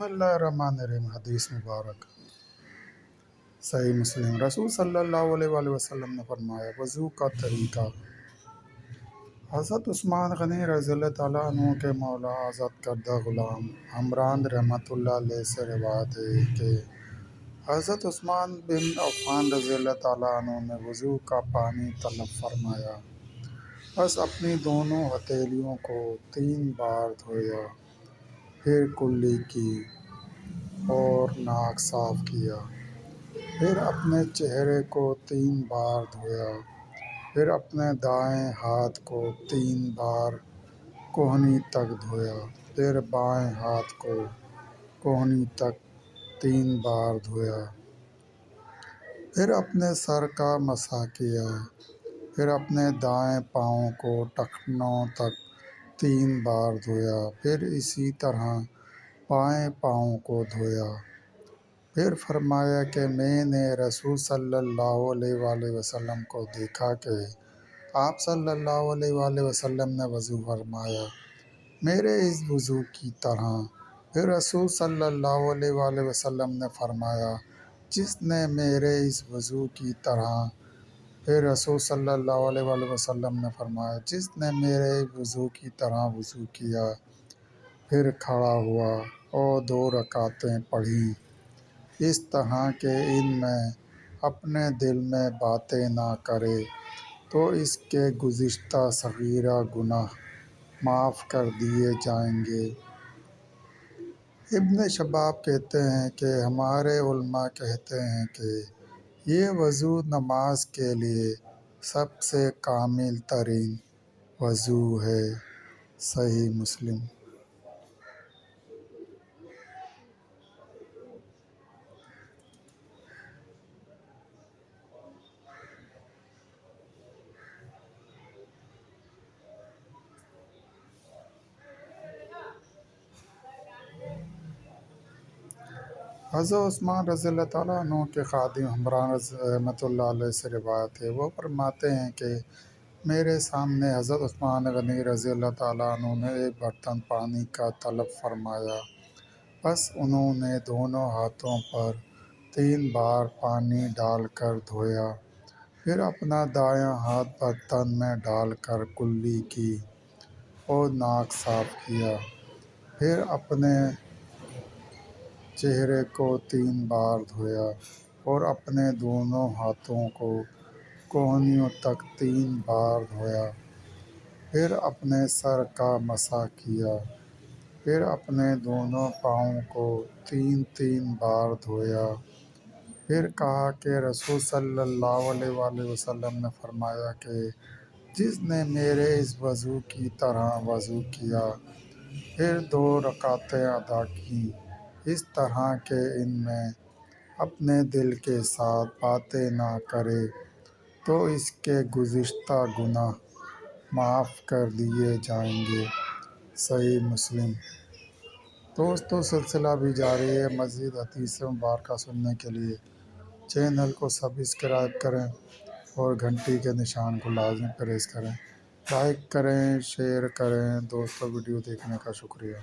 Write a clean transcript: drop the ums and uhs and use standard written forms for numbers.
اللہ الرحمن الرحیم۔ حدیث مبارک صحیح مسلم۔ رسول صلی اللہ علیہ وآلہ وسلم نے فرمایا، وضو کا طریقہ۔ حضرت عثمان غنی رضی اللہ تعالیٰ عنہ کے مولا آزاد کردہ غلام عمران رحمۃ اللہ علیہ سے روایت ہے کہ حضرت عثمان بن عفان رضی اللہ تعالیٰ عنہ نے وضو کا پانی طلب فرمایا، بس اپنی دونوں ہتھیلیوں کو 3 بار دھویا، پھر کلی کی اور ناک صاف کیا، پھر اپنے چہرے کو 3 بار دھویا، پھر اپنے دائیں ہاتھ کو 3 بار کوہنی تک دھویا، پھر بائیں ہاتھ کو کوہنی تک 3 بار دھویا، پھر اپنے سر کا مسح کیا، پھر اپنے دائیں پاؤں کو ٹخنوں تک 3 بار دھویا، پھر اسی طرح بائیں پاؤں کو دھویا۔ پھر فرمایا کہ میں نے رسول صلی اللہ علیہ وآلہ وسلم کو دیکھا کہ آپ صلی اللہ علیہ وآلہ وسلم نے وضو فرمایا میرے اس وضو کی طرح۔ پھر رسول صلی اللہ علیہ وآلہ وسلم نے فرمایا، جس نے میرے اس وضو کی طرح۔ پھر رسول صلی اللہ علیہ وآلہ وسلم نے فرمایا، جس نے میرے وضو کی طرح وضو کیا، پھر کھڑا ہوا اور 2 رکعتیں پڑھیں، اس طرح کہ ان میں اپنے دل میں باتیں نہ کرے، تو اس کے گزشتہ صغیرہ گناہ معاف کر دیے جائیں گے۔ ابن شباب کہتے ہیں کہ ہمارے علماء کہتے ہیں کہ یہ وضو نماز کے لیے سب سے کامل ترین وضو ہے۔ صحیح مسلم۔ حضرت عثمان رضی اللہ تعالیٰ عنہ کے خادم عمران رحمۃ اللہ علیہ سے روایت ہے، وہ فرماتے ہیں کہ میرے سامنے حضرت عثمان غنی رضی اللہ تعالیٰ عنہ نے ایک برتن پانی کا طلب فرمایا، بس انہوں نے دونوں ہاتھوں پر 3 بار پانی ڈال کر دھویا، پھر اپنا دایاں ہاتھ برتن میں ڈال کر کلی کی اور ناک صاف کیا، پھر اپنے چہرے کو 3 بار دھویا اور اپنے دونوں ہاتھوں کو کوہنیوں تک 3 بار دھویا، پھر اپنے سر کا مسح کیا، پھر اپنے دونوں پاؤں کو 3 بار دھویا۔ پھر کہا کہ رسول صلی اللہ علیہ وآلہ وسلم نے فرمایا کہ جس نے میرے اس وضو کی طرح وضو کیا، پھر 2 رکعتیں ادا کیں، اس طرح کہ ان میں اپنے دل کے ساتھ باتیں نہ کرے، تو اس کے گزشتہ گناہ معاف کر دیے جائیں گے۔ صحیح مسلم۔ دوستو، سلسلہ بھی جاری ہے۔ مزید حدیث مبارکہ سننے کے لیے چینل کو سبسکرائب کریں اور گھنٹی کے نشان کو لازمی پریس کریں۔ لائک کریں، شیئر کریں۔ دوستو، ویڈیو دیکھنے کا شکریہ۔